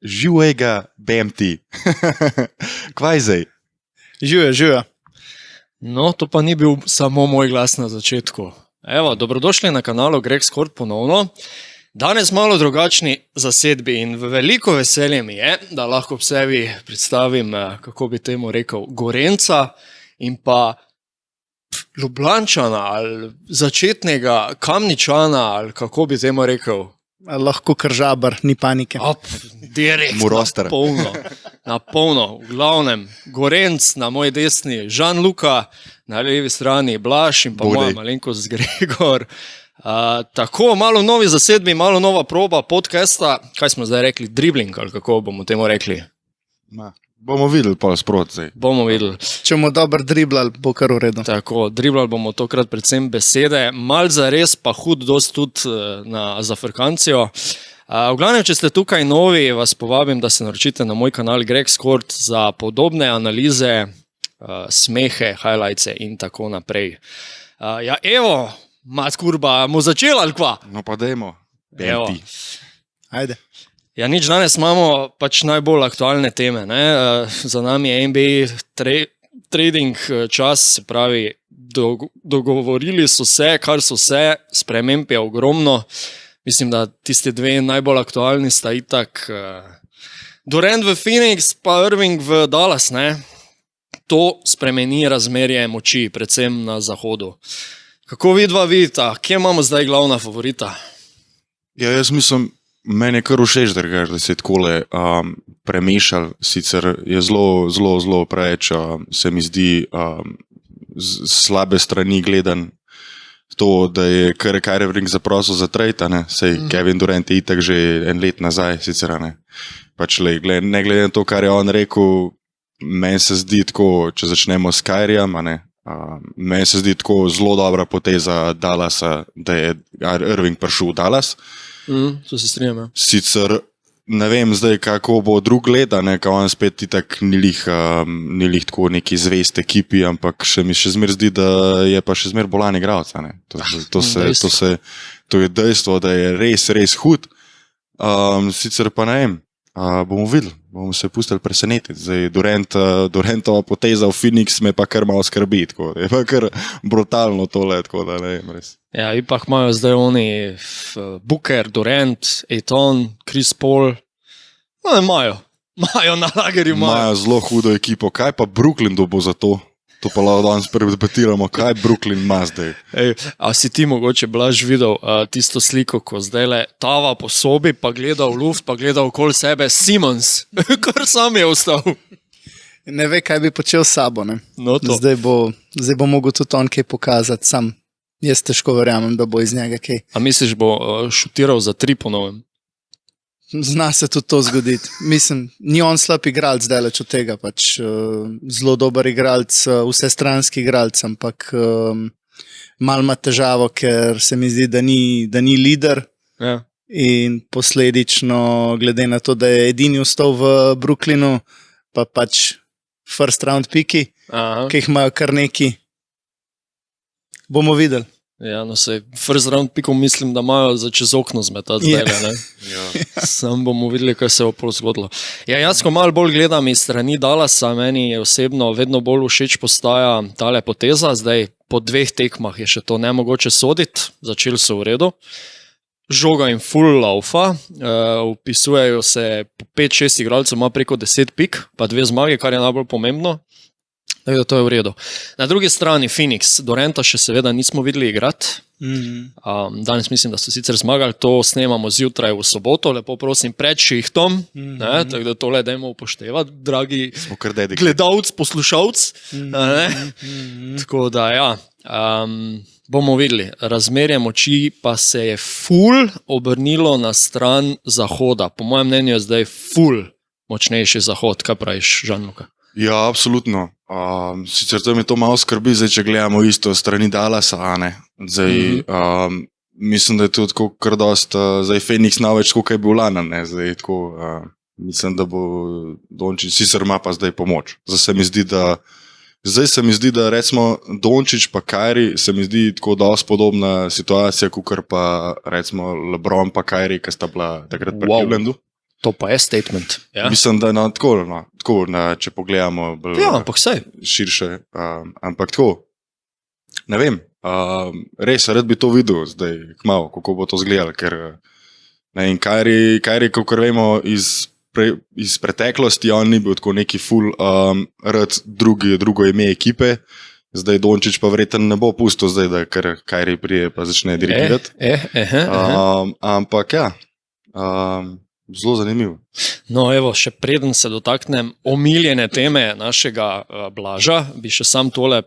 Živega BMT. Kvaj zdaj? Živijo. No, to pa ni bil samo moj glas na začetku. Evo, dobrodošli na kanalu Greg Skort ponovno. Danes malo drugačni zasedbi in veliko veselje mi je, da lahko ob sebi predstavim, kako bi temu rekel, Gorenca in pa Ljubljančana ali začetnega Kamničana ali kako bi temu rekel. Lahko Kržabar, ni panike. Direkt, Murostar. na polno. V glavnem, Gorenc na moji desni, Žan-Luka, na levi strani Blaž in pa moja malenkost Gregor. Tako, malo novi zasedbi, malo nova proba podcasta. Kaj smo zdaj rekli? Dribling ali kako bomo temu rekli? Bomo videli pa sprot zdaj. Bomo videli. Če bomo dobro driblali, bo kar v redu. Tako, driblali bomo tokrat predvsem besede, mal za res pa hud dost tudi na zafrkancijo. V glavnem, če ste tukaj novi, vas povabim, da se naročite na moj kanal Greg Skort za podobne analize, smehe, highlights in tako naprej. Ja, evo, matkurba, bomo začeli ali kva? No pa dajmo. Evo. Ajde. Ja, nič, danes imamo pač najbolj aktualne teme. Ne? Za nami je NBA trading čas, se pravi, dogovorili so se, kar so se, sprememb je ogromno. Mislim, da tisti dve najbolj aktualni sta itak Durant v Phoenix pa Irving v Dallas. Ne? To spremeni razmerje moči, predvsem na zahodu. Kako vidva vidita? Kje imamo zdaj glavna favorita? Ja, jaz mislim, meni je kar všeč, da se je takole premešal, sicer je zelo preveč, se mi zdi slabe strani gledan to, da je Kyrie Irving zaprosil za trade, sej Kevin Durant je itak že en let nazaj, sicer pač ne glede na to, kar je on rekel, meni se zdi tako, če začnemo s Kyriem, meni se zdi tako zelo dobra poteza Dallasa, da je Irving prišel v Dallas. To se strinjam, ja. Sicer ne vem zdaj, kako bo drug gleda, ko on spet itak ni lih tako neki zvest ekipi, ampak mi še zmer zdi, da je pa še zmer bolan igralec. To je dejstvo, da je res hud. Sicer pa ne vem, bomo videli, bomo se pustili presenetiti. Zdaj Durantova poteza v Phoenix me pa kar malo skrbi, tako da je pa kar brutalno tole, tako da ne vem res. Ja, ipak imajo zdaj oni Booker, Durant, Ayton, Chris Paul. No, imajo na lagerju. Imajo zelo hudo ekipo. Kaj pa Brooklyn bo za to? To pa lahko danes predebatiramo, kaj Brooklyn ima zdaj. A si ti mogoče, Blaž, videl tisto sliko, ko zdajle tava po sobi, pa gleda v luft, pa gleda okoli sebe Simmons, kar sam je ostal. Ne ve, kaj bi počel s sabo. Ne? No, zdaj bo mogel tudi on kaj pokazati sam. Jaz težko verjamem, da bo iz njega kaj. A misliš, bo šutiral za 3 po novem? Zna se tudi to zgoditi. Mislim, ni on slab igralec daleč od tega, pač zelo dober igralec, vsestranski igralec, ampak malo ima težavo, ker se mi zdi, da ni lider. Ja. In posledično, glede na to, da je edini ostal v Brooklynu, pa pač first round piki, ki jih imajo kar neki. Bomo videli. Ja, no se, first round pikov mislim, da imajo za čez okno zmetati zdaj, ne? Ja. Sam bomo videli, kaj se bo pol zgodilo. Ja, jaz ko malo bolj gledam iz strani Dallasa, meni je osebno vedno bolj všeč postaja tale poteza, zdaj po 2 tekmah je še to nemogoče soditi, začeli so v redu. Žoga in full laufa, upisujejo se po 5-6 igralcev, ima preko 10 pik, pa 2 zmage, kar je najbolj pomembno. Da to je v redu. Na drugi strani Phoenix, Duranta še seveda nismo videli igrati. Danes mislim, da so sicer zmagali, to snemamo zjutraj v soboto, lepo prosim, pred šihtom, tako da tole dajmo upoštevati, dragi gledalci, poslušalci. Tako da ja, bomo videli, razmerje moči pa se je ful obrnilo na stran zahoda. Po mojem mnenju je zdaj ful močnejši zahod, kaj praviš, Žan-Luka? Ja, absolutno. Sicer to mi to malo skrbi, zdaj, če gledamo isto strani Dallasa, Zdaj, mislim, da je to tako kar dost, zdaj Phoenix največ, koliko je bil lana, zdaj tako, mislim, da bo Dončić, sicer ima pa zdaj pomoč. Zdaj se mi zdi, da recimo Dončić pa Kyrie se mi zdi tako dost podobna situacija, kakor pa recimo LeBron pa Kyrie, ki sta bila takrat pri Clevelandu. To pa je statement. Ja, Mislim, da tako, če pogledamo bolj ja ampak sej. širše, ampak tako, ne vem, res rad bi to videl zdaj kmalu, kako bo to izgledalo, ker ne vem, Kyrie, kakor vemo iz preteklosti, on ni bil tako neki ful rad drugo ime ekipe, zdaj Dončić pa verjetno ne bo pustil zdaj, da ker Kyrie prije pa začne dirigirati. Ampak ja, zelo zanimivo. No, evo, še preden se dotaknem omiljene teme našega Blaža, bi še sam tole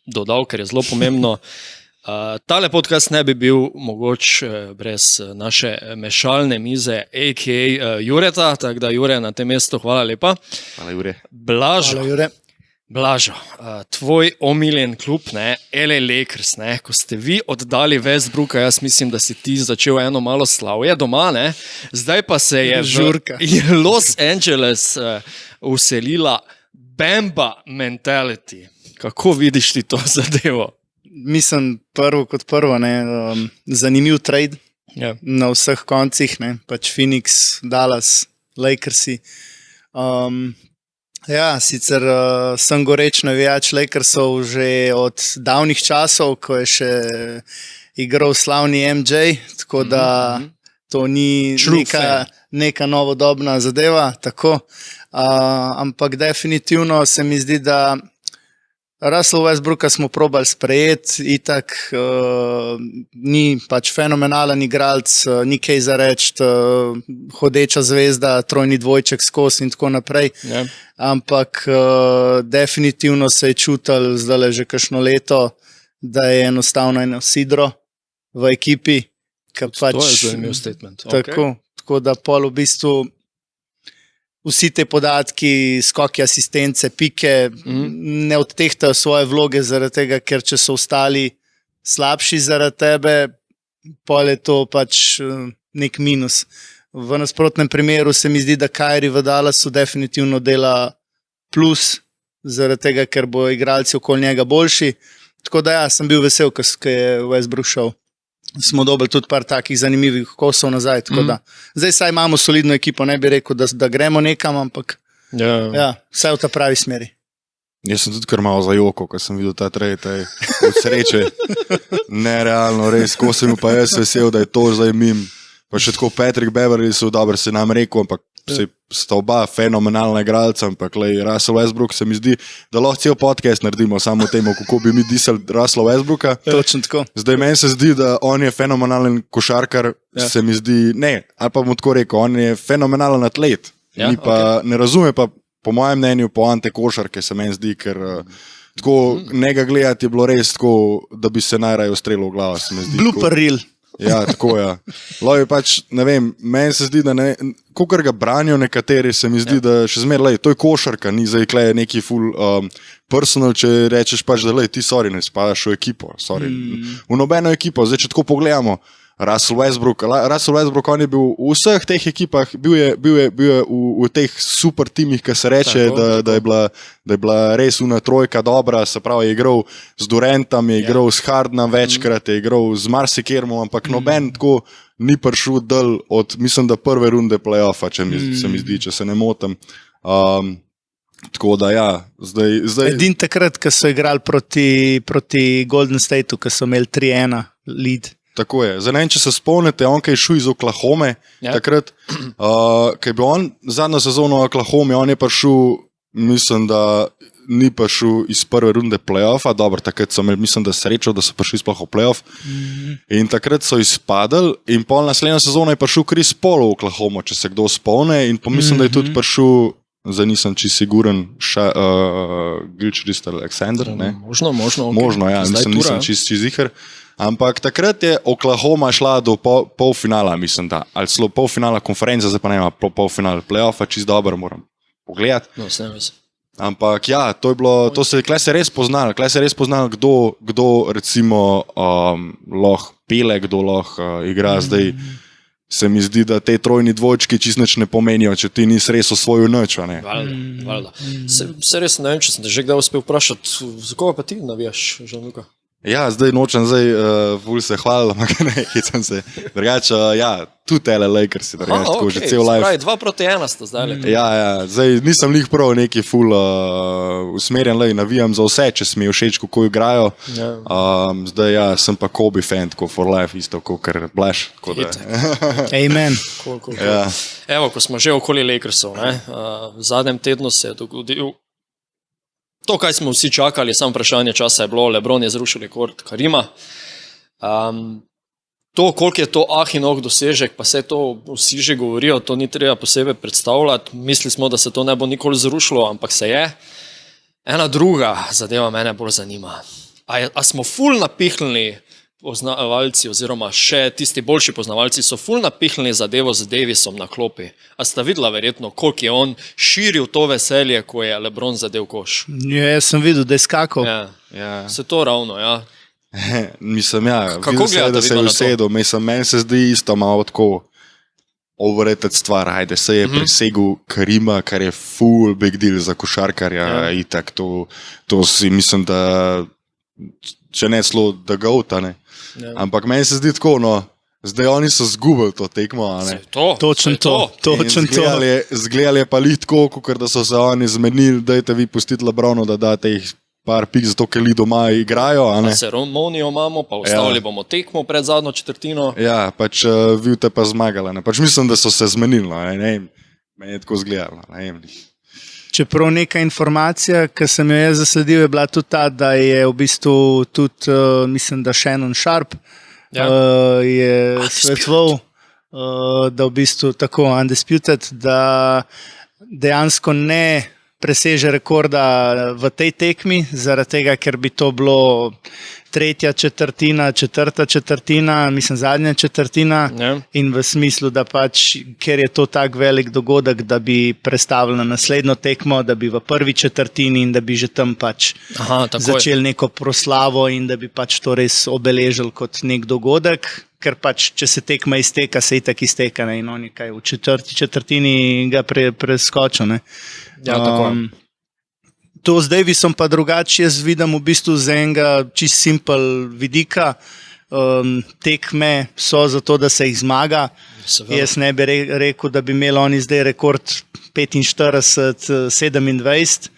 dodal, ker je zelo pomembno. Tale podcast ne bi bil mogoč brez naše mešalne mize, a.k.a. Jureta, tako da Jure, na tem mestu hvala lepa. Hvala, Jure. Blažo, Hvala, Jure. Blažo, tvoj omiljen klub, ne, LA Lakers, ne, ko ste vi oddali Westbrooka, jaz mislim, da si ti začel eno malo slavje doma, ne, zdaj pa se je Žurka. v Los Angeles uselila Bamba mentality. Kako vidiš ti to zadevo? Mislim, prvo kot prvo, zanimiv trade Ja. na vseh koncih, pač Phoenix, Dallas, Lakersi. Ja, sicer sem goreč navijač Lakersov že od davnih časov, ko je še igral slavni MJ, tako da to ni neka novodobna zadeva, tako. Ampak definitivno se mi zdi, da Russell Westbrooka smo probali sprejeti, itak ni pač fenomenalen igralec, ni kaj za reči, hodeča zvezda, trojni dvojček skozi in tako naprej. Ja. Ampak definitivno se je čutil zdaj že kakšno leto, da je enostavno eno sidro v ekipi. To je zanimiv statement. Tako da pol v bistvu vsi te podatki, skoki asistence, pike, ne odtehtajo svoje vloge zaradi tega, ker če so ostali slabši zaradi tebe, pol je to pač nek minus. V nasprotnem primeru se mi zdi, da Kyrie v Dallasu definitivno dela plus, zaradi tega, ker bo igralci okoli njega boljši. Tako da ja, sem bil vesel, ko je Westbrook šel. Smo dobili tudi par takih zanimivih kosov nazaj. Zdaj saj imamo solidno ekipo, ne bi rekel, da gremo nekam, ampak ja, vse v ta pravi smeri. Jaz sem tudi kar malo zajokal, ko sem videl ta trade, od sreče. Nerealno, res, ko sem pa jaz vesel, da je to zdaj mim. Pa še tako Patrick Beverly so dobro se nam rekel, ampak sta oba fenomenalna igralca, ampak Russell Westbrook se mi zdi, da lahko cel podcast naredimo samo o tem, kako bi mi disali Russell Westbrooka. Točno tako. Zdaj meni se zdi, da on je fenomenalen košarkar, se mi zdi, ne, ali pa bom tako rekel, on je fenomenalen atlet. Ne razume pa, po mojem mnenju, poante košarke se meni zdi, ker tako njega gledati je bilo res tako, da bi se najraje ustrelil v glavo. Blooper reel. Ja, tako je. Lovi pač, ne vem, meni se zdi, da ne, kakor ga branijo nekateri, se mi zdi, da še zmeraj, to je košarka, ni zdaj klej neki full personal, če rečeš pač, da ti sorry, ne spadaš v ekipo, sorry. V nobeno ekipo, zdaj če tako pogledamo, Russell Westbrook, on je bil v vseh teh ekipah, bil je v teh super timih, ki se reče, da je bila res una trojka dobra, se pravi, je igral z Durantom, je igral s Hardenom večkrat, je igral z marsikermom, ampak noben tako ni prišel dol od, mislim, da prve runde play-offa, se mi zdi, če se ne motim. Tako da ja, zdaj... Edin takrat, ko so igrali proti Golden Stateu, ko so imeli 3-1 lead. Tako je. Zdaj ne vem, če se spomnite, on kaj je šel iz Oklahome, takrat, kaj je bil on zadnjo sezono v Oklahome, on je prišel, mislim, da ni prišel iz prve runde play-offa, dobro, takrat so imeli, mislim, da srečo, da so prišli sploh v play-off, in takrat so izpadali, in pol naslednjo sezono je prišel Chris Paul v Oklahoma, če se kdo spomne, in pomislim, da je tudi prišel, zdaj nisem čisto siguren, Gilchrist Alexander, ne? Možno, ja, nisem čisto ziher. Ampak takrat je Oklahoma šla do polfinala, mislim, da. Ali celo polfinala konference, zdaj pa ne ima polfinala play-offa, čisto dobro moram pogledati. No, snem se. Ampak ja, klej se res poznal, kdo recimo lahko pele, kdo lahko igra. Zdaj se mi zdi, da te trojni dvojčki čisto nič ne pomenijo, če ti nisi res osvojil nič. Valjda. Se res ne vem, če sem te že kdaj uspel vprašati, za koga pa ti navijaš, Žanluka? Ja, zdaj nočem, ful se hvalil, ampak ne, hecam se. Drugače, ja, tudi LA Lakersi, drugače, tako že cel live. Pravi, 2-1 sta zdaj. Ja, zdaj nisem lih prav neki ful usmerjen, navijam za vse, če mi je všeč, kako igrajo. Ja. Zdaj ja, sem pa Kobe fan, tako for life, isto, kot Blaž. Amen. Cool. Ja. Evo, ko smo že okoli Lakersov, v zadnjem tednu se je dogodil to, kaj smo vsi čakali, samo vprašanje časa je bilo, LeBron je zrušil rekord Karima. To, koliko je to in dosežek, pa vse to vsi že govorijo, to ni treba posebej predstavljati. Mislili smo, da se to ne bo nikoli zrušilo, ampak se je. Ena druga zadeva mene bolj zanima. A smo ful napihnili poznavalci, oziroma še tisti boljši poznavalci so ful napihnili zadevo z Davisom na klopi. A sta videla verjetno, koliko je on širil to veselje, ko je LeBron zadev koš? Ja, jaz sem videl, da je skakal. Ja. Se to ravno, ja. Mislim, ja, Kako videl se, da se je usedel. Meni se zdi isto malo tako overrated stvar. Ajde, se je presegel Karima, kar je full big deal za košarkarja. Itak, to si mislim, da če ne celo da gauta, ne. Ja. Ampak meni se zdi tako, no, zdaj oni so zgubili to tekmo. Točno to. Zgledali je pa lih tako, kot da so se oni zmenili, dajte vi pustiti LeBronu, da date jih par pik, zato ker li doma igrajo. Ceremonijo imamo, pa ustavili bomo tekmo pred zadnjo četrtino. Ja, pač vi te pa zmagali. Pač mislim, da so se zmenili, meni je tako zgledalo. Čeprav neka informacija, ki sem jo jaz zasledil, je bila tudi ta, da je v bistvu tudi, mislim, da Shannon Sharp je svetoval, da v bistvu tako undisputed, da dejansko ne preseže rekorda v tej tekmi, zaradi tega, ker bi to bilo tretja četrtina, četrta četrtina, mislim zadnja četrtina in v smislu, da pač, ker je to tak velik dogodek, da bi prestavili na naslednjo tekmo, da bi v prvi četrtini in da bi že tam pač začeli neko proslavo in da bi pač to res obeležili kot nek dogodek, ker pač, če se tekma izteka, se itak izteka, in oni kaj v četrti četrtini ga preskočil, ne. Ja, tako. To z Davisom pa drugače jaz vidim v bistvu z enega čist simpel vidika. Tekme so zato, da se jih zmaga. Jaz ne bi rekel, da bi imeli oni zdaj rekord 45-27,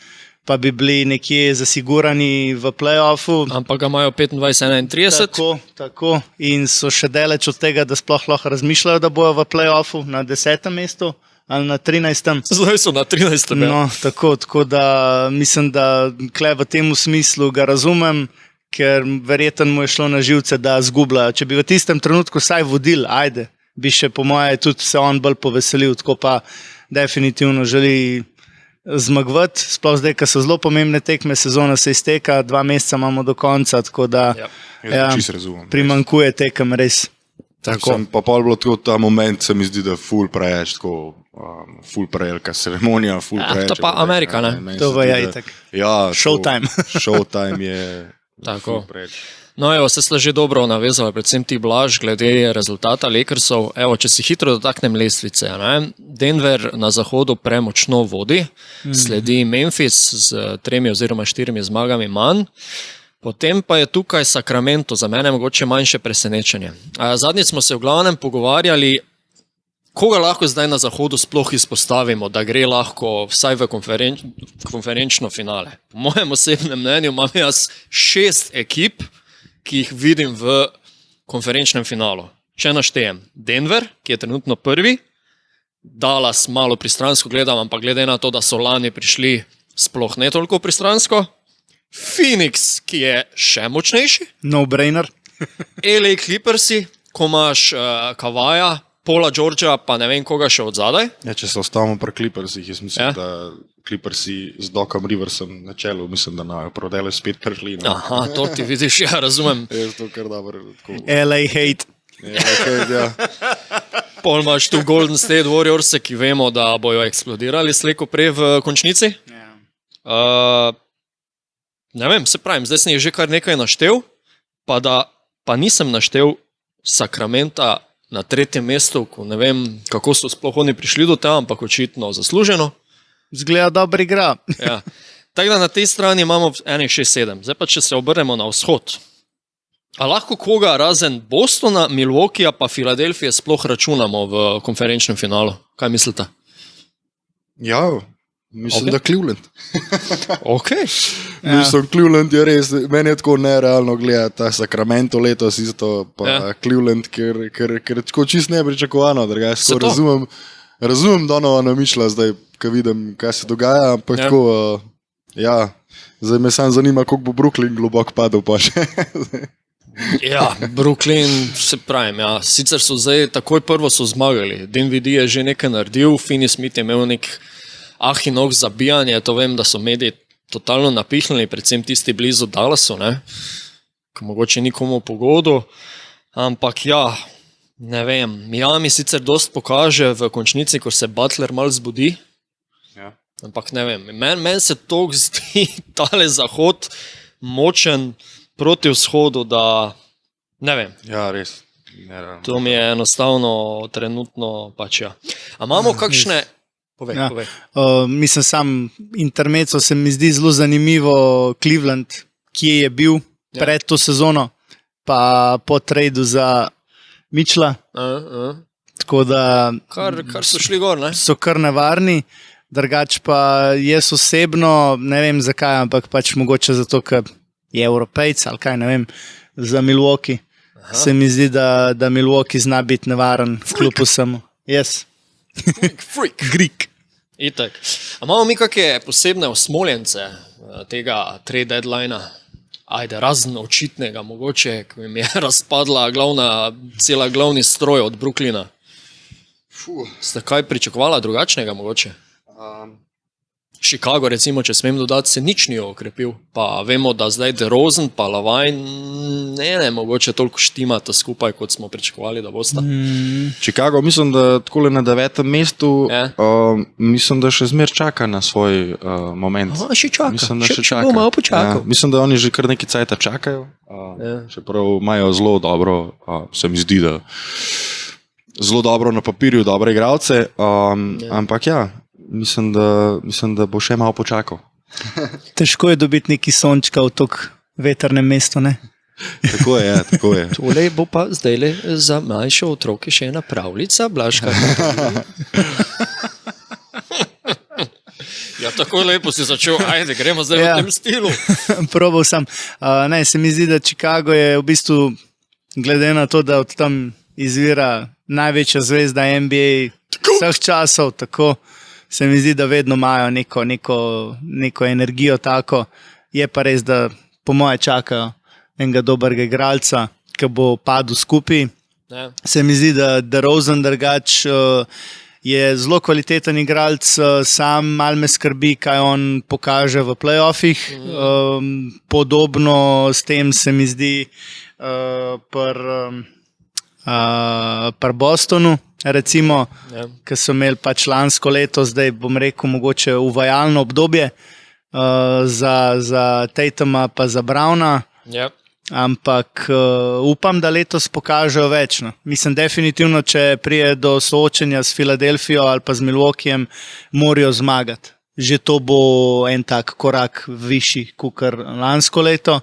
pa bi bili nekje zasigurani v play-offu. Ampak ga imajo 25-31. Tako. In so še daleč od tega, da sploh lahko razmišljajo, da bojo v play-offu na 10. mestu. Ali na 13. Zdaj so na 13. No, tako da mislim, da kle v tem smislu ga razumem, ker verjetno mu je šlo na živce, da zgublja. Če bi v tistem trenutku vsaj vodil, ajde, bi še po moje tudi se on bolj poveselil, tako pa definitivno želi zmagovati. Sploh zdaj, ko so zelo pomembne tekme, sezona se izteka, 2 meseca imamo do konca, tako da primanjkuje tekem res. Pa pol bilo tako ta moment, se mi zdi, da ful preveč tako, ful prejka ceremonija, ful preveč. To pa Amerika, ne? To pa je itak. Ja, Showtime. Showtime je tako. Ful preveč. No, evo, se ste že dobro navezali, predvsem ti Blaž, glede rezultata Lakersov. Evo, če si hitro dotaknem lestvice, ne? Denver na zahodu premočno vodi, sledi Memphis z 3 oziroma 4 zmagami manj. Potem pa je tukaj Sacramento, za mene mogoče manjše presenečenje. Zadnjič smo se v glavnem pogovarjali, koga lahko zdaj na zahodu sploh izpostavimo, da gre lahko vsaj v konferenčno finale. Po mojem osebnem mnenju imam jaz 6 ekip, ki jih vidim v konferenčnem finalu. Če naštejem Denver, ki je trenutno prvi, Dallas malo pristransko gledam, ampak glede na to, da so lani prišli sploh ne toliko pristransko, Phoenix, ki je še močnejši. No-brainer. LA Clippersi, ko imaš Kavaja, Paula Georgea, pa ne vem koga še od zadaj. Ja, če se ostavimo pri Clippersih, jaz mislim, da Clippersi z Docom Riversom na čelu, mislim, da na prodele spet prišli. Aha, to ti vidiš, ja, razumem. Jaz to kar dobro. LA hate. Ja. Pol imaš tu Golden State Warriors, ki vemo, da bojo eksplodirali slejko prej v končnici. Ne vem, se pravim, zdaj sem jih že kar nekaj naštel, pa nisem naštel Sacramenta na 3. mestu, ko ne vem, kako so sploh oni prišli do tega, ampak očitno zasluženo. Zgleda dobro igra. Ja. Tako da na tej strani imamo enih 6-7. Zdaj pa, če se obrnemo na vzhod, A lahko koga razen Bostona, Milwaukeeja pa Filadelfije sploh računamo v konferenčnem finalu? Kaj mislite? Ja, mislim, Ok. da Cleveland. Okay. Ja. Mislim, Cleveland je res, meni je tako nerealno gledati ta Sacramento letos isto, pa Ja. Cleveland, ker tako čist nepričakovano, drugače Se tako to. razumem Donovana Mišla zdaj, ko vidim, kaj se dogaja, ampak Ja. tako, ja, zdaj me samo zanima, koliko bo Brooklyn globoko padel pa še. Ja, Brooklyn, se pravim, ja. Sicer so zdaj takoj prvo so zmagali. Dinwiddie je že nekaj naredil, Finney Smith je imel nek ahinog zabijanje, to vem, da so mediji totalno napihnili, predvsem tisti blizu Dallasu, ne? Ko mogoče nikomu pogodu, ampak ja, ne vem, Miami sicer dost pokaže v končnici, ko se Butler mal zbudi, Ja. ampak ne vem, meni se to zdi tale zahod močen proti vzhodu, da ne vem. Ja, res. Nerealno. To mi je enostavno trenutno pač ja. A imamo kakšne... Povej, Ja. povej. Mislim, sam intermezzo se mi zdi zelo zanimivo Cleveland, kje je bil Ja. pred to sezono, pa po tradu za Mitchella. Tako da Kar so šli gor, ne? so kar nevarni. Drugač pa jaz osebno ne vem zakaj, ampak pač mogoče zato, ker je Evropejc ali kaj ne vem, za Milwaukee. Aha. Se mi zdi, da Milwaukee zna biti nevaren v klubu samo. Yes. Freak. Greek. Itak. A imamo mi kakšne posebne osmoljence tega trade deadlinea? Ajde, razen očitnega, mogoče, ko jim je razpadla cela glavni stroj od Brooklyna. Ste kaj pričakovala drugačnega mogoče? Chicago, recimo, če smem dodati, se nič ni okrepil. Pa vemo, da zdaj DeRozan pa Lavine ne mogoče toliko štimata skupaj, kot smo pričakovali, da bosta. Chicago, mislim, da takole na 9. mestu, Ja. mislim, da še zmer čaka na svoj moment. Še čaka. Mislim, da še čaka. Bo malo počakal. Ja, mislim, da oni že kar nekaj cajta čakajo. Ja. Čeprav imajo zelo dobro, se mi zdi, da zelo dobro na papirju, dobre igralce, ampak ja, mislim, da bo še malo počakal. Težko je dobiti neki sončka v tako vetrnem mestu. Ne? Tako je, tako je. Tole bo pa zdaj za mlajše otroke še ena pravljica, Blažka. Ja, tako lepo si začel, ajde, gremo zdaj Ja. v tem stilu. Probal sem. Ne, se mi zdi, da Chicago je v bistvu, glede na to, da od tam izvira največja zvezda NBA vseh časov, tako se mi zdi, da vedno imajo neko energijo tako. Je pa res, da po moje čakajo enega dobrega igralca, ki bo padel skupaj. Ne. Se mi zdi, da DeRozan drugač je zelo kvaliteten igralec, sam malo me skrbi, kaj on pokaže v playoffih. Podobno s tem se mi zdi pri Bostonu, recimo, Ja. ki so imeli pač lansko leto, zdaj bom rekel, mogoče uvajalno obdobje za Tatuma pa za Browna. Ja. Ampak upam, da letos pokažejo več. No. Mislim, definitivno, če prije do soočenja s Filadelfijo ali pa z Milwaukeejem, morajo zmagati. Že to bo en tak korak višji, kot lansko leto.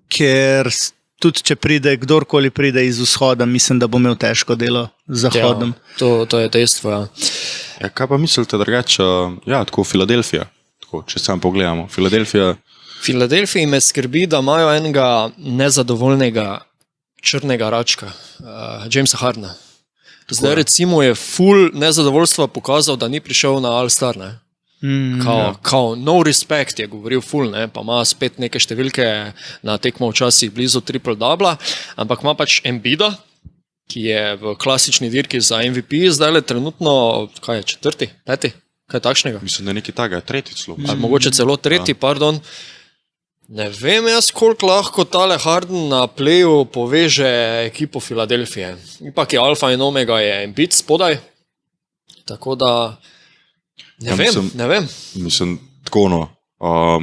Ker tudi, če pride kdorkoli pride iz vzhoda, mislim, da bo imel težko delo z zahodom. Ja, to je dejstvo. Ja. Ja, kaj pa mislite drugače? Ja, tako Filadelfija, tako, če sam pogledamo. Filadelfija. Filadelfiji me skrbi, da imajo enega nezadovoljnega črnega račka, Jamesa Hardna. Zdaj recimo je full nezadovoljstva pokazal, da ni prišel na All-Star. Ne? Kao no respect je govoril full, ne? Pa ima spet neke številke na tekmo včasih blizu triple-double, ampak ima pač Embida, ki je v klasični dirki za MVP, zdaj le trenutno, kaj je, 4., 5., kaj takšnega? Mislim, da je nekaj takega, tretji celo. Ali mogoče celo 3., pardon. Ne vem jaz, koliko lahko tale Harden na pleju poveže ekipo Filadelfije. Ipak je alfa in omega je Embiid spodaj. Tako da Ja, ne vem. Mislim, tako no.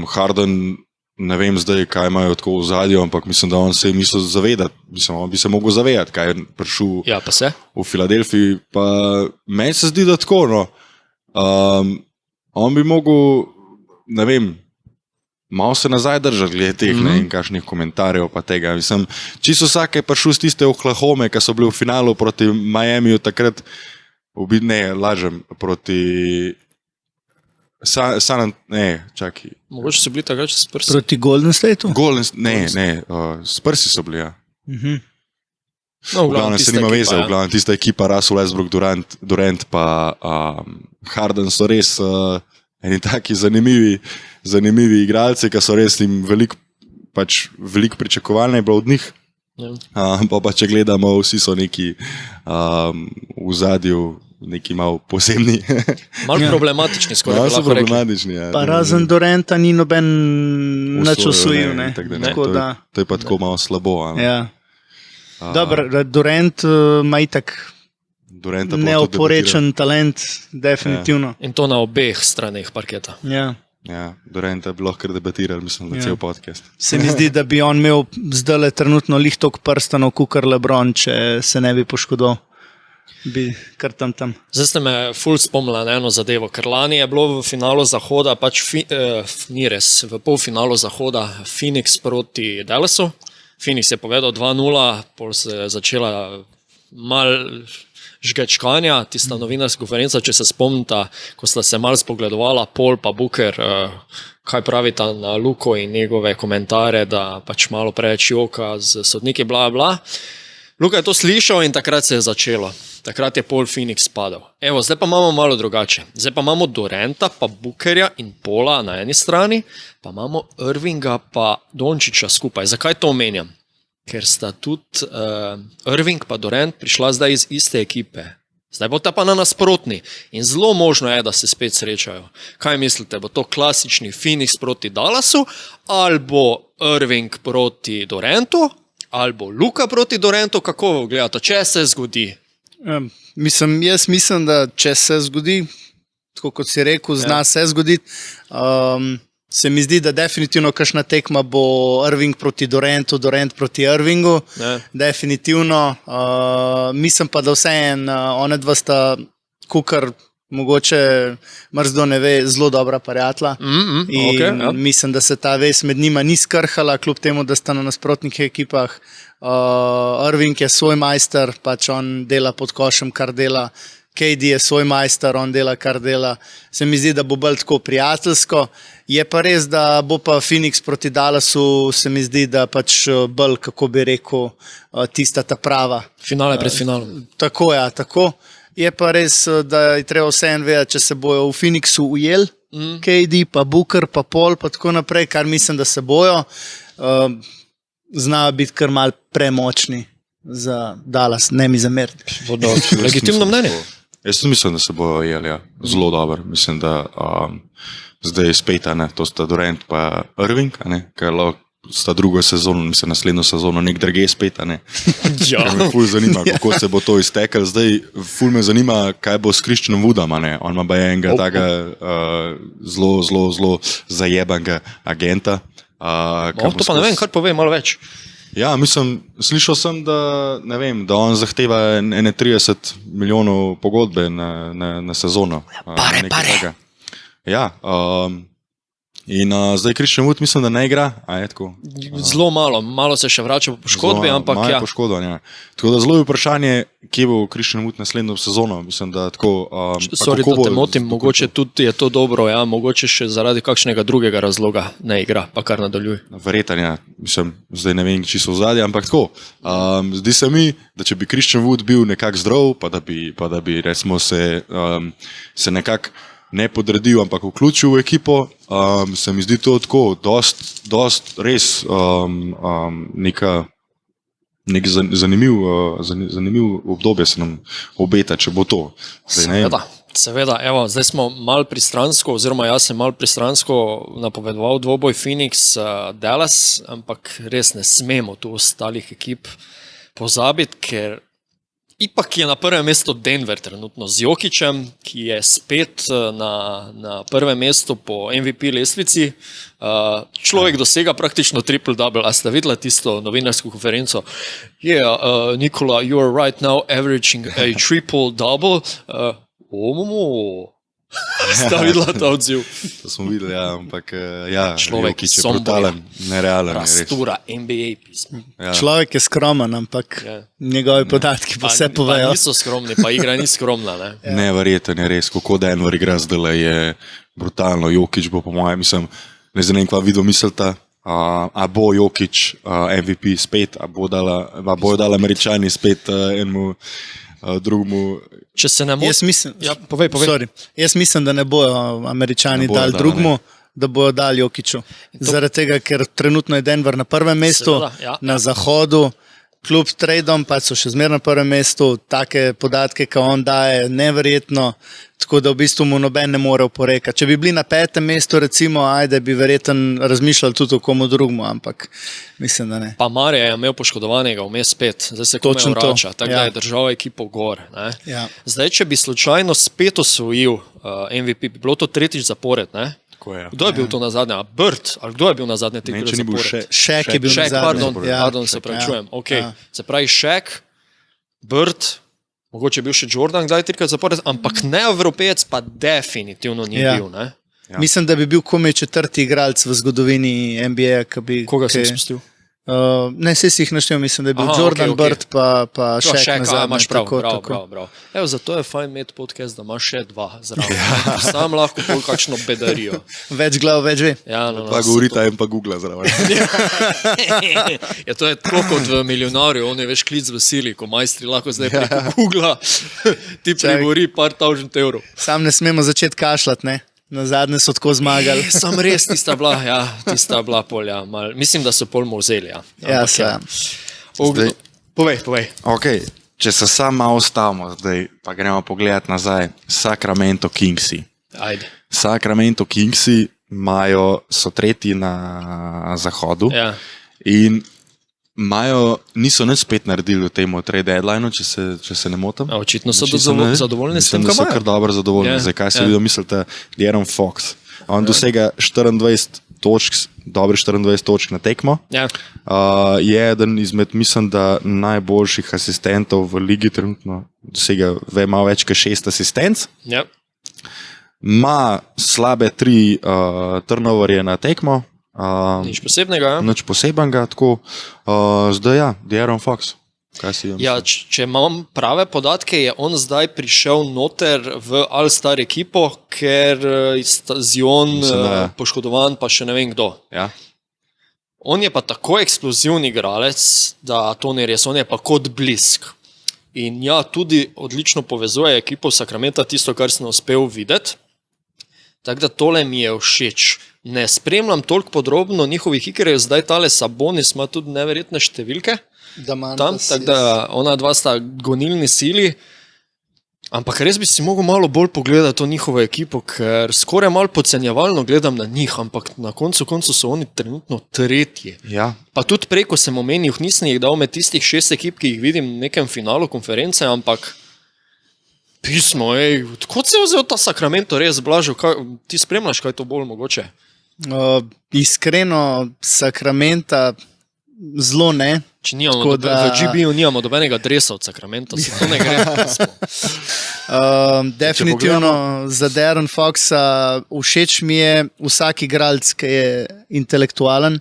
Harden, ne vem zdaj, kaj imajo tako v zadju, ampak mislim, da on se je mislil zavedati. Mislim, on bi se mogel zavedati, kaj je prišel Ja, pa se. v Filadelfiji. Pa meni se zdi, da tako no. On bi mogel, ne vem, malo se nazaj držati glede teh in kakšnih komentarjev pa tega. Mislim, čisto vsak je prišel z tiste Oklahome, ki so bili v finalu proti Miamiju takrat, lažem, proti čakaj. Mogoče so bili takrat s prsti. Proti Golden Stateu? Sprsi so bili, ja. No, V glavnem se nima veze, v glavnem tista ekipa Russell Westbrook, Durant pa Harden so res eni taki zanimivi igralci, ki so res jim veliko pričakovanja je bilo od njih. Pa če gledamo, vsi so neki v zadju, neki malo posebni. Malo problematični, skoraj malo so problematični, ja. Pa razen Duranta ni noben nič osvojil, ne. To je pa tako malo slabo. Ja. Dobro, Durant ima itak neoporečen talent, definitivno. In to na obeh straneh parketa. Ja, Duranta bi lahko debatiral, mislim, da cel podcast. Se mi zdi, da bi on imel zdaj trenutno lih toliko prstanov, kakor LeBron, če se ne bi poškodoval. Bi kar tam. Zdaj ste me ful spomnili na eno zadevo, ker lani je bilo v finalu Zahoda, ni res, v polfinalu Zahoda Phoenix proti Dallasu. Phoenix je povedal 2-0, pol se je začela mal žgečkanja, tista novinarska konferenca, če se spomnite, ko sta se mal spogledovala Paul pa Booker, kaj pravita na Luko in njegove komentare, da pač malo preveč joka z sodniki, bla, bla. Luka je to slišal in takrat se je začelo. Takrat je Paul Phoenix padel. Evo, zdaj pa imamo malo drugače. Zdaj pa imamo Duranta, pa Bookerja in Paula na eni strani, pa imamo Irvinga pa Dončića skupaj. Zakaj to omenjam? Ker sta tudi Irving pa Durant prišla zdaj iz iste ekipe. Zdaj bo ta pa na nasprotni. In zelo možno je, da se spet srečajo. Kaj mislite, bo to klasični Phoenix proti Dallasu, ali bo Irving proti Durantu, ali bo Luka proti Durantu, kako gledate, če se zgodi? Jaz mislim, da če se zgodi, tako kot si rekel, zna se zgoditi, se mi zdi, da definitivno kakšna tekma bo Irving proti Durantu, Durant proti Irvingu, definitivno. Mislim pa, da vseeno, one dva sta kukar, mogoče mrzdo ne ve, zelo dobra prijatelja. Mislim, da se ta vez med njima ni skrhala, kljub temu, da sta na nasprotnih ekipah. Irving je svoj majster, pač on dela pod košem, kar dela. KD je svoj majster, on dela, kar dela. Se mi zdi, da bo bolj tako prijateljsko. Je pa res, da bo pa Phoenix proti Dallasu, se mi zdi, da pač bolj, kako bi rekel, tista ta prava. Finale pred finalom. Tako, ja, tako. Je pa res, da je treba vseeno vedeti, če se bojo v Phoenixu ujeli, KD, pa Booker, pa Paul, pa tako naprej, kar mislim, da se bojo. Znajo biti kar mal premočni za Dallas, ne mi zameriti. Legitimno mnenje. Jaz mislim, da se bojo ujeli, ja. Zelo dobro. Mislim, da zdaj spet, to sta Durant pa Irving, ker sta drugo sezono, mislim, naslednjo sezono nek drage spet, Ja. Me ful zanima, kako se bo to iztekel. Zdaj ful me zanima, kaj bo s Christianom Woodom, On ima pa enega takega zelo zajebanega agenta. To pa ne vem, kar povej malo več. Ja, mislim, slišal sem, da on zahteva 30 milijonov pogodbe na sezono. Pare. Ja, in zdaj Christian Wood mislim, da ne igra, je tako? Zelo malo se še vrača po poškodbi, ampak ja. Poškodban, ja. Tako da zelo je vprašanje, kje bo Christian Wood naslednjo sezono, mislim, da tako... Sorry, da te motim, mogoče tudi je to dobro, ja, mogoče še zaradi kakšnega drugega razloga ne igra, pa kar nadaljuj. Verjetno, ja, mislim, zdaj ne vem, čisto v zadnje, ampak tako. Zdi se mi, da če bi Christian Wood bil nekak zdrav, pa da bi recimo se nekak ne podredil, ampak vključil v ekipo, se mi zdi to tako, dost res nek zanimiv obdobje se nam obeta, če bo to. Seveda, evo, zdaj smo malo pristransko, oziroma jaz sem malo pristransko napovedoval dvoboj Phoenix-Dallas, ampak res ne smemo tu ostalih ekip pozabiti, ker ipak je na prvem mestu Denver trenutno z Jokićem, ki je spet na prvem mestu po MVP lestvici. Človek dosega praktično triple-double. A ste videli tisto novinarsko konferenco? Nikola, you are right now averaging a triple-double. Sta videla ta odziv. To smo videli, ja, ampak ja, Človek Jokić iz je Somboja. brutalen, nerealen. je res. Rastura NBA pisma. Ja. Človek je skromen, ampak Ja. njegovi podatki pa vse Pa povejo. niso skromni, pa igra ni skromna. Ne? Neverjeten je res, kako Denver igra zdaj, je brutalno. Jokić bo po mojem, ne znam, kva video mislite. A bo Jokić MVP spet, a bojo dali Američani spet enemu drugemu. Če se ne motim, Jaz mislim, ja, povej. sorry, jaz mislim, da ne bojo Američani Ne bojo dali dali, drugmu, da bojo dali Jokiću. Zaradi tega, ker trenutno je Denver na prvem mestu, Seveda, ja. na zahodu, kljub tradom pa so še zmeraj na prvem mestu, take podatke, ki on daje, neverjetno, tako da v bistvu mu noben ne more oporekati. Če bi bili na 5. mestu, recimo, ajde, bi verjetno razmišljali tudi o komu drugmu, ampak mislim, da ne. pa Marija je imel poškodovanega vmes spet, zdaj se komaj Točno to, vrača, tako da ja. je držal ekipo gor. Ne? Ja. Zdaj, če bi slučajno spet osvojil MVP, bi bilo to tretjič zapored. Ne? Tako je. Kdo je bil to na zadnje? Bird? Ali kdo je bil na zadnje Ne, tekmo če ni bil zapored? Šek je bil Shaq, nazadnje. pardon, se pravičujem. Ja. Okay. Ja. Se pravi, Shaq, Bird, mogoče je bil še Jordan, kdaj trikrat zapored, ampak ne Evropejec, pa definitivno ni Ja. bil. Ne? Ja. Mislim, da bi bil komaj 4. igralec v zgodovini NBA, ki bi. Koga si ki- izpustil? Ne, vse si jih naštel, mislim, da je bil Aha, Jordan, okej, okej. Bird, pa Shaq Shaq, nazadnje. imaš prav, Tako, prav, tako. prav, prav. Evo, zato je fajn imeti podcast, da imaš še dva zraven. Ja. Sam lahko pol kakšno bedarijo. Več glav, več ve. Ja, no, Pa govorita en pa Google zraven. Ja, to je tako kot v milijonarju, on je veš klic v sili, ko majstri lahko zdaj preko Google ti privori par tavžent evrov. Sam ne smemo začeti kašljati, ne? Na zadnje so tako zmagali. Sam res, tista bila polja. Mislim, da so pol mu vzeli. Ja, Ja, Ampak sam. Zdaj- Povej. Okay. Če se samo malo ustavimo, zdaj pa gremo pogledat nazaj. Sacramento Kingsi. Ajde. Sacramento Kingsi so tretji na zahodu Ja. in niso nič spet naredili v tem trade deadlineu, če se ne motim. A, očitno so Mislim, ne. zadovoljni s Mislim, tem, da so kar kar imajo. dobro zadovoljni. Ja, Zakaj se ja. vi mislite, De'Aaron Fox? On dosega 24 točk, dobrih 24 točk na tekmo. Ja. Je eden izmed, mislim, da najboljših asistentov v ligi trenutno, dosega malo več kot 6 asistenc. Ja. Ima slabe 3 turnoverje na tekmo, Nič posebnega. Ja? nič posebenega, tako zdaj ja, De'Aaron Fox. Kaj si Ja, če imam prave podatke, je on zdaj prišel noter v All-Star ekipo, ker je Zion Mislim, da je. poškodovan, pa še ne vem kdo. Ja. On je pa tako eksplozivni igralec, da to ni res, on je pa kot blisk. In ja, tudi odlično povezuje ekipo Sacramento, tisto, kar sem uspel videti. Tako da tole mi je všeč. Ne spremljam toliko podrobno njihovih iger, zdaj tale Sabonis ima tudi neverjetne številke. Tam, tako da ona dva sta gonilni sili. Ampak res bi si mogel malo bolj pogledati to njihovo ekipo, ker skoraj malo podcenjevalno gledam na njih, ampak na koncu so oni trenutno tretji. Ja. Pa tudi preko sem omenil, nisem jih dal med tistih 6 ekip, ki jih vidim v nekem finalu konference, ampak pismo, kot se je vzel ta Sacramento, res blažil, ti spremljaš, kaj je to bolj mogoče? Iskreno, Sacramenta zelo ne. Če nimamo, Tako da- v GB-ju nimamo dobenega dresa od Sacramento, se to ne gre. pismo. Definitivno za De'Aaron Foxa všeč mi je vsak igralec, ki je intelektualen.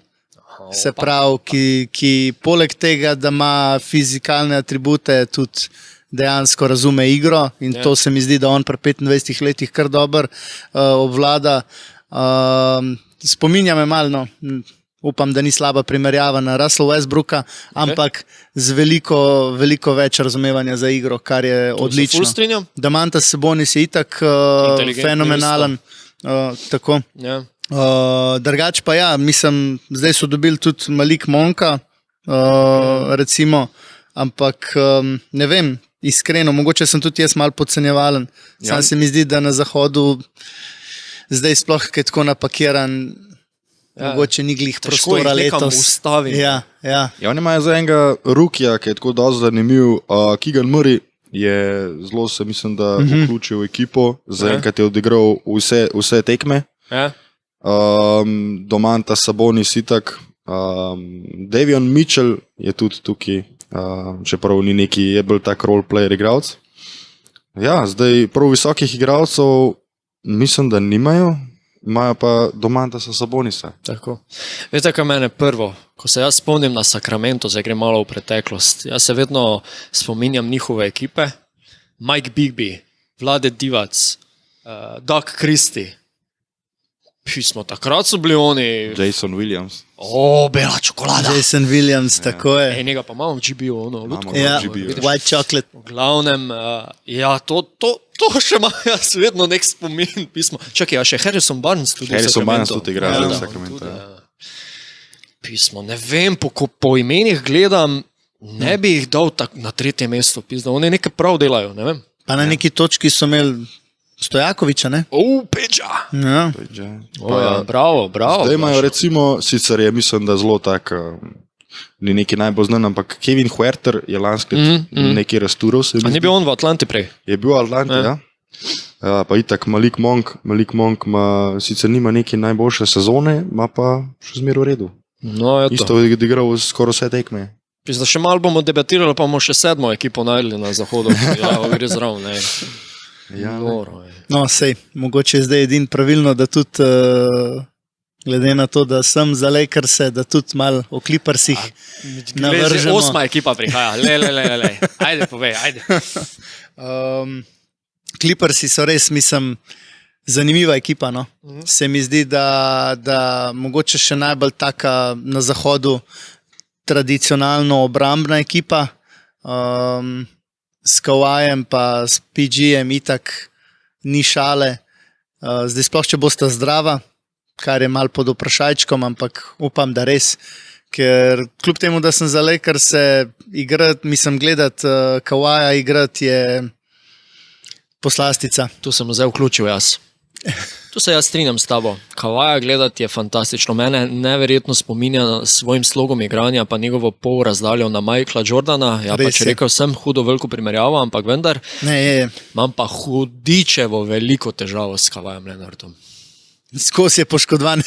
Se pravi, ki poleg tega, da ima fizikalne atribute, tudi dejansko razume igro in Ja. to se mi zdi, da on pri 25 letih kar dobro obvlada. Spominja me malo, no, upam, da ni slaba primerjava na Russell Westbrooka, ampak z veliko več razumevanja za igro, kar je odlično. Ful strinjam. Damantas Sabonis je itak Inteligentni fenomenalen. Tako. Ja. Drugač pa ja, mislim, zdaj so dobili tudi Malik Monka, recimo, ampak ne vem, iskreno, mogoče sem tudi jaz malo podcenjevalen. Sam se mi zdi, da na zahodu zdaj sploh, ki je tako napakiran, mogoče ni glih Težko prostora jih nekam letos. ustaviti. Ja, ja. Ja, oni imajo za enega rukija, ki je tako dosti zanimiv. Keegan Murray je zelo, se mislim, da vključil v ekipo, za enkrat je odigral vse tekme. Ja. Domantas Sabonis itak. Davion Mitchell je tudi tukaj, čeprav ni neki, je bil tak roleplayer igralec. Ja, zdaj prav visokih igralcev Mislim, da nimajo, imajo pa Domantasa Sabonisa. Tako. Veste, kaj mene prvo, ko se jaz spomnim na Sacramento, zdaj grem malo v preteklost, jaz se vedno spominjam njihove ekipe, Mike Bigby, Vlade Divac, Doug Christie. Pismo, takrat so bili oni. Jason Williams. Bela čokolada. Jason Williams, tako je. Enega pa imamo v GBO, ono, lutko. Ja, GBO. white chocolate. V glavnem, ja, to še ima jaz vedno nek spomin pismo. Čakaj, a še Harrison Barnes tudi Harrison v Barnes Sacramentu. tudi igra Ja, v da, Sacramentu, tudi, ja. Pismo, ne vem, po imenih gledam, ne bi jih dal na 3. mesto, pismo. Oni nekaj prav delajo, ne vem. Pa na neki točki so imeli Stojakoviča, ne? Peča. Ja. Ja, bravo. Zdaj imajo recimo, sicer je mislim, da zelo tak, ni neki najbolj znan, ampak Kevin Huerter je lansko nekaj rastural. A ni bil on v Atlanti prej? Je bil v Atlanti, ja. Pa itak Malik Monk sicer nima neki najboljše sezone, ima pa še zmeraj v redu. No, Isto je odigral skoraj vse tekme. Pismo, še malo bomo debatirali, pa bomo še 7. ekipo najdli na zahodu. Ja, gre zraven, ne. Ja, No, sej, mogoče je zdaj edin pravilno, da tudi glede na to, da sem za Lakerse, da tudi malo o Clippersih navržemo. 8. ekipa prihaja, le. Ajde, povej, ajde. Clippersi so res, mislim, zanimiva ekipa. No? Se mi zdi, da mogoče še najbolj taka na zahodu tradicionalno obrambna ekipa. S Kawajem pa s PG-jem itak ni šale. Zdaj sploh, če bosta zdrava, kar je mal pod vprašajčkom, ampak upam, da res. Ker kljub temu, da sem za Lakers gledati Kawaja igrati je poslastica. Tu sem zdaj vključil jaz. Tu se jaz strinjam s tabo. Kawaja gledati je fantastično. Mene neverjetno spominja s svojim slogom igranja, pa njegovo pol razdaljo na Michaela Jordana. Ja, Res pa če je. rekel sem hudo veliko primerjavo, ampak vendar Ne, je. imam pa hudičevo veliko težavo s Kawajem Leonardom. Skozi je poškodovan.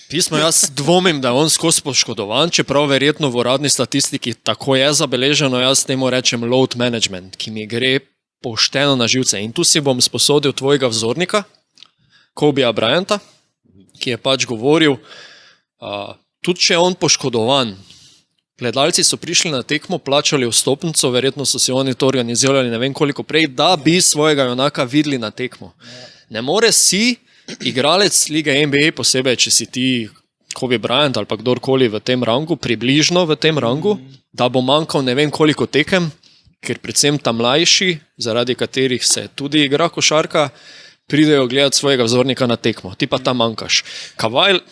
Pismo, jaz dvomim, da je on skozi poškodovan, čeprav verjetno v uradni statistiki tako je zabeleženo, jaz temu rečem load management, ki mi gre pošteno na živce. In tu si bom sposodil tvojega vzornika, Kobija Bryanta, ki je pač govoril, tudi če je on poškodovan, gledalci so prišli na tekmo, plačali vstopnico, verjetno so si oni to organizirali ne vem koliko prej, da bi svojega junaka videli na tekmo. Ne more si igralec lige NBA, posebej, če si ti Kobe Bryant ali pa kdorkoli v tem rangu, približno v tem rangu, da bo manjkal ne vem koliko tekem, ker predvsem ta mlajši, zaradi katerih se tudi igra košarka, pridejo gledati svojega vzornika na tekmo. Ti pa tam manjkaš. Kawhi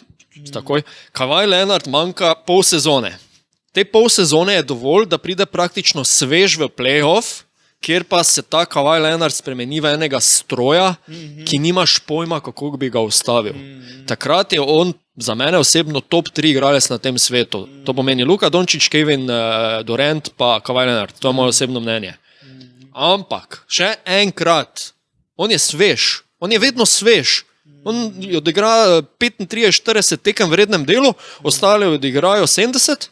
Leonard manjka pol sezone. Te pol sezone je dovolj, da pride praktično svež v playoff, kjer pa se ta Kawhi Leonard spremeni v enega stroja, ki nimaš pojma, kako bi ga ustavil. Takrat je on za mene osebno top 3 igralec na tem svetu. To pomeni Luka Dončić, Kevin Durant pa Kawhi Leonard. To je moje osebno mnenje. Ampak, še enkrat, on je svež. On je vedno svež. On odigra 35-40 tekem v rednem delu, ostale odigrajo 70.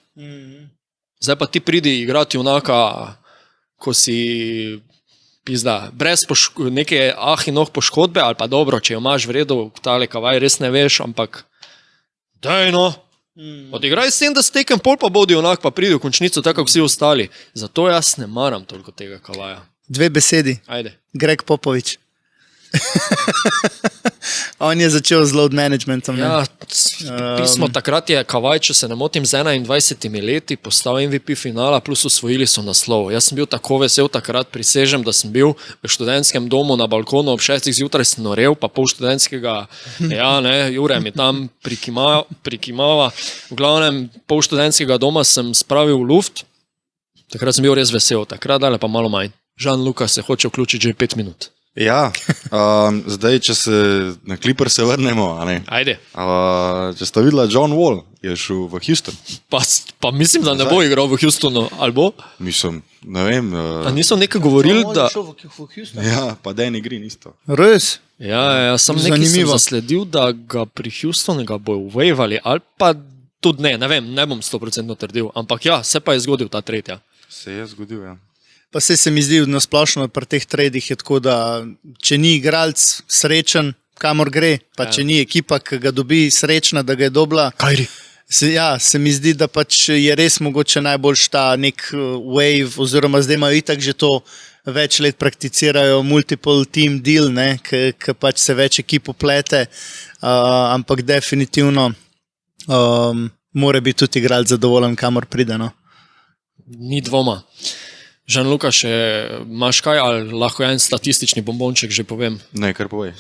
Zdaj pa ti pridi igrati junaka, ko si pizda, brez neke in poškodbe, ali pa dobro, če jo imaš v redu, tale Kawhi res ne veš, ampak daj no, odigraj 70 tekem, pol pa bodi junak, pa pridi v končnico, tako kot vsi ostali. Zato jaz ne maram toliko tega Kawhija. 2 besedi. Ajde. Greg Popovič. On je začel z load managementom. Ne? Ja, pismo takrat je Kawhi, če se ne motim, z 21 leti postal MVP finala, plus osvojili so naslov. Jaz sem bil tako vesel takrat, prisežem, da sem bil v študentskem domu na balkonu ob 6 zjutraj, sem norel, pa pol študentskega, ja ne, Jure mi tam prikimava. V glavnem, pol študentskega doma sem spravil v luft, takrat sem bil res vesel, takrat dale pa malo manj. Žan Luka se hoče vključiti že 5 minut. Ja, zdaj, če se na Clippers se vrnemo, a ne? Ajde. Če ste videla, John Wall je šel v Houston. Pa mislim, da ne bo igral v Houstonu, ali bo? Mislim, ne vem. A niso nekaj govorili, da... Ja, pa Danny Green isto. Res? Ja, sem nekaj zasledil, da ga pri Houstonu ga bojo uvejvali, ali pa tudi ne vem, ne bom 100% trdil, ampak ja, se pa je zgodil ta tretja. Se je zgodil, ja. Pa se mi zdi, na splošno pri teh tradih je tako, da če ni igralec srečen, kamor gre, pa če ni ekipa, ki ga dobi srečna, da ga je dobila. Kajri. Se mi zdi, da pač je res mogoče najboljš ta nek wave, oziroma zdaj imajo itak že to več let prakticirajo multiple team deal, ki pač se več ekip uplete, ampak definitivno mora biti tudi igralec zadovoljen, kamor pride. No? Ni dvoma. Žan-Luka, še imaš kaj, ali lahko en statistični bombonček že povem? Ne, kar povej.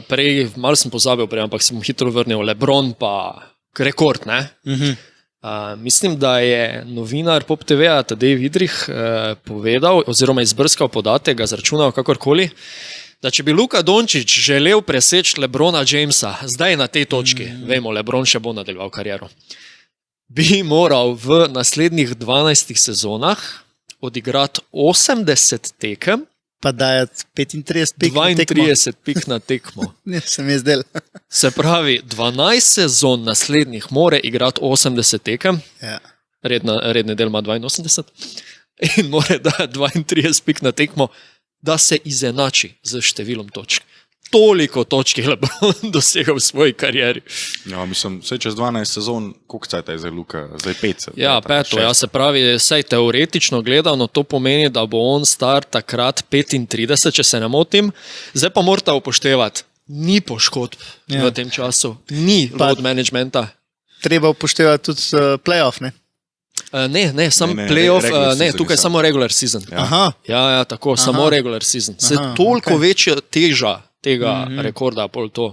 Prej, malo sem pozabil prej, ampak sem hitro vrnil. LeBron pa rekord, ne? Mislim, da je novinar Pop TV-a Tadej Vidrih povedal, oziroma izbrskal podatek, ga zračunal kakorkoli, da če bi Luka Dončić želel preseči LeBrona Jamesa, zdaj na tej točki, vemo, LeBron še bo nadaljeval kariero, bi moral v naslednjih 12 sezonah odigrati 80 tekem, pa dajati 35 pik na tekmo. 32 pik na tekmo. Se mi je zdel. Se pravi, 12 sezon naslednjih more igrati 80 tekem, Ja. redni del ima 82, in more dati 32 pik na tekmo, da se izenači z številom točk. Toliko točk je LeBron dosegel v svoji karieri. Ja, mislim, vse čez 12 sezon, koliko cajta je zdaj Luka? Zdaj 5. Ja, peto, ja, se pravi, saj teoretično gledano to pomeni, da bo on star takrat 35, če se ne motim. Zdaj pa morate upoštevati, ni poškodb v tem času, ni load managementa. Treba upoštevati tudi playoff, ne? Ne, sam Ne, playoff, regular ne, season tukaj je samo regular season. Ja. Aha. Ja, tako, samo regular season. Se toliko večja teža tega rekorda, pol to.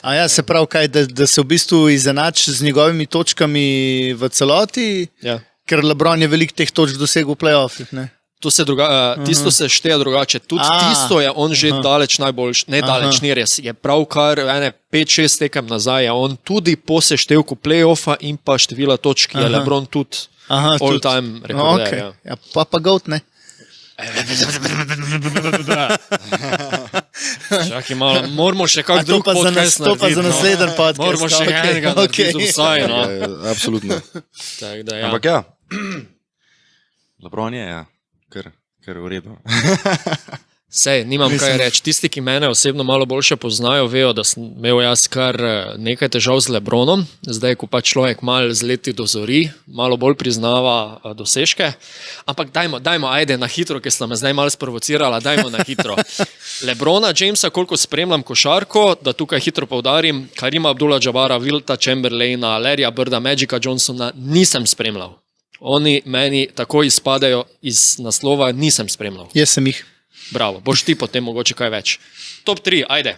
A ja, se pravi, kaj, da se v bistvu izenači z njegovimi točkami v celoti, Ja. ker LeBron je veliko teh točk dosegel v playoffih, ne? To se tisto se šteje drugače. Tudi tisto je on že daleč najboljši. Ne daleč, ni res. Je pravkar 5-6 tekem nazaj. Je on tudi po seštevku play-offa in pa števila točk je LeBron tudi all-time rekorder. Okay. Ja. Ja, pa goat, ne? Čakaj malo, moramo še kak drug To podcast pa za narediti, no. naslednji podcast. Moramo še enega narediti vsaj, no. Ja, absolutno. Tak da, ja. Ampak ja, LeBron je, ja, kar v redu. Sej, nimam kaj reči. Tisti, ki mene osebno malo boljše poznajo, vejo, da sem imel jaz kar nekaj težav z LeBronom. Zdaj, ko pa človek malo z leti dozori, malo bolj priznava dosežke. Ampak dajmo, ajde na hitro, ker sta me zdaj malo sprovocirala, dajmo na hitro. LeBrona Jamesa, koliko spremljam košarko, da tukaj hitro poudarim, Karima Abdul-Jabara, Wilta Chamberlaina, Larrya Birda, Magica Johnsona nisem spremljal. Oni meni tako izpadajo iz naslova, nisem spremljal. Jaz sem jih. Bravo, boš ti potem mogoče kaj več. Top 3, ajde.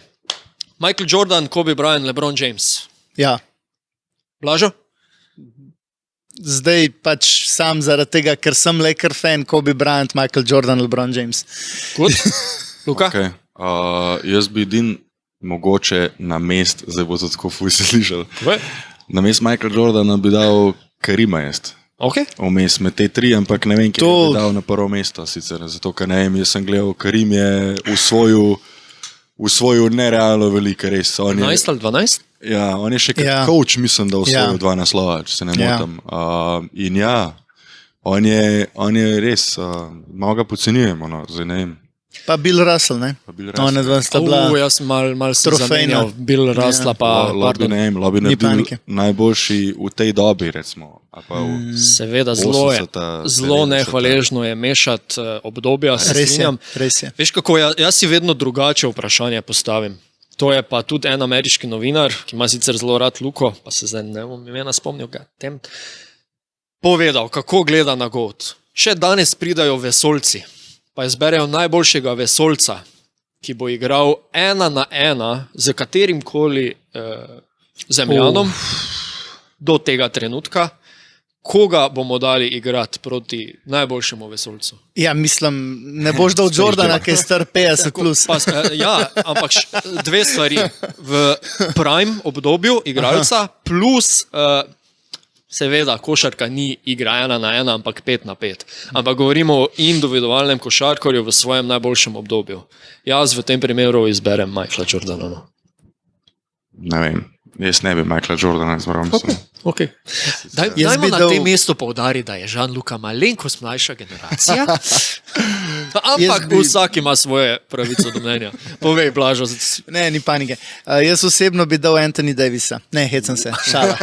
Michael Jordan, Kobe Bryant, LeBron James. Ja. Blažo? Zdaj pač sam zaradi tega, ker sem Laker fan, Kobe Bryant, Michael Jordan, LeBron James. Good. Luka? Okay. Jaz bi mogoče na mest, zdaj bo to tako fuj se slišal, na mest Michael Jordana bi dal Karima jaz. Okay. Vmes med te tri, ampak ne vem, kje bi dal na prvo mesto sicer, zato ker ne vem, jaz sem gledal, Karim je usvojil nerealno veliko, res. 11 ali 12? Ja, on je še kot coach, mislim, da usvojil 2 naslova, če se ne motim. In ja, on je res, malo ga podcenjujemo, no, zdaj ne vem. Pa Bill Russell, ne? One dva sta bila jaz mal sem trofejna. zamenjal Bill Russella, pa Lobby ne Ni bil panike. najboljši v tej dobi, recimo. seveda zelo nehvaležno je mešati obdobja, se strinjam. Res je. Veš kako, jaz si vedno drugače vprašanje postavim. To je pa tudi en ameriški novinar, ki ima sicer zelo rad Luko, pa se zdaj ne bom imena spomnil, povedal, kako gleda na GOAT. Še danes pridajo vesoljci, pa izberejo najboljšega vesoljca, ki bo igral 1-1 z katerim koli zemljanom do tega trenutka, koga bomo dali igrati proti najboljšemu vesoljcu. Ja, mislim, ne boš dal Jordana, ki je star 50 plus. Ja, ampak dve stvari. V prime obdobju igralca plus seveda, košarka ni igra 1-1, ampak 5-5. Ampak govorimo o individualnem košarkarju v svojem najboljšem obdobju. Jaz v tem primeru izberem Michaela Jordana. Ne vem. Jaz ne bi Michaela Jordana izbral. mislim. Okay. Jaz Dajmo bi na dal- tem mestu poudariti, da je Jean-Luca malenkost mlajša generacija. Ampak bi- vsak ima svoje pravico do mnenja. Povej, Blažo. Ne, ni panike. Jaz osebno bi dal Anthony Davisa. Ne, hecam se, šala.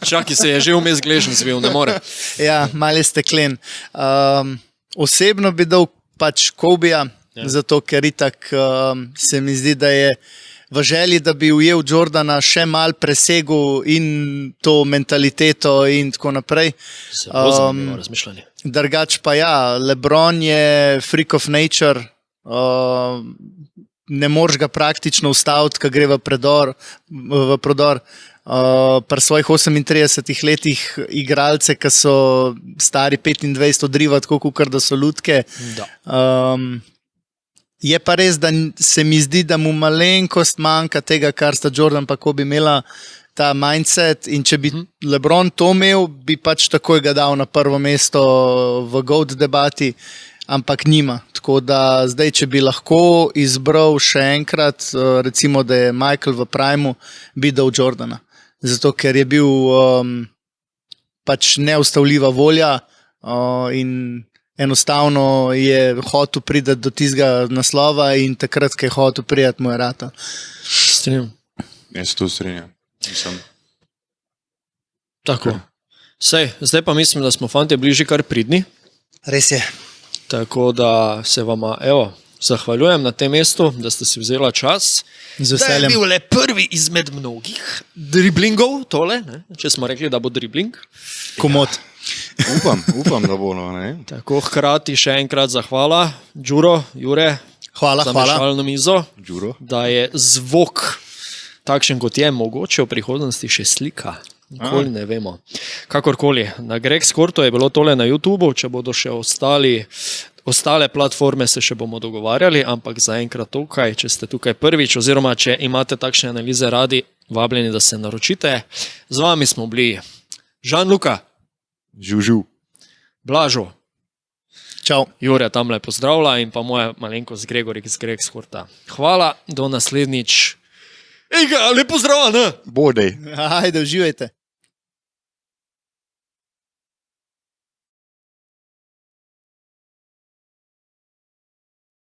Čaki se je že vmes gležen zvil, ne more. Ja, mal je steklen. Osebno bi dal pač Kobija, zato ker itak se mi zdi, da je v želji, da bi ujel Jordana še mal presegel in to mentaliteto in tako naprej. Zelo zanimivo razmišljanje. Drugač pa ja, LeBron je freak of nature, ne moreš ga praktično ustaviti, ko gre v prodor. Pri svojih 38 letih igralce, ki so stari 25, odriva tako, kot da so lutke. Da. Je pa res, da se mi zdi, da mu malenkost manjka tega, kar sta Jordan pa Kobe imela, ta mindset. In če bi LeBron to imel, bi pač takoj ga dal na prvo mesto v GOAT debati, ampak nima. Tako da zdaj, če bi lahko izbral še enkrat, recimo, da je Michael v primu, bi dal Jordana. Zato, ker je bil pač neustavljiva volja in enostavno je hotel priti do tistega naslova in takrat, ko je hotel priti, mu je rata. Strinjam. Jaz se tu strinjam. Mislim, Tako. Sej, zdaj pa mislim, da smo fantje bližje kar pridni. Res je. Tako da se vama, evo, zahvaljujem na tem mestu, da ste si vzela čas. Z Da je veseljem. bil le prvi izmed mnogih driblingov, tole, ne? Če smo rekli, da bo dribling. Komod. upam, da bo. No, ne? Tako, hkrati še enkrat zahvala, Đuro, Jure, Hvala, za hvala. mešalno mizo, Đuro. da je zvok takšen, kot je, mogoče v prihodnosti še slika. Nikoli ne vemo. Kakorkoli, na Greg Skorto je bilo tole na YouTubu, če bodo še ostale platforme, se še bomo dogovarjali, ampak zaenkrat tukaj, če ste tukaj prvič, oziroma če imate takšne analize radi, vabljeni, da se naročite. Z vami smo bili Jean-Luca, Žužu. Blažo, Čau. Jure tamle pozdravlja in pa moja malenkost Gregorik z Greg Skorta. Hvala, do naslednjič. Ej, ga, lepo zdrav, ne? Bodej. Ajde, uživajte.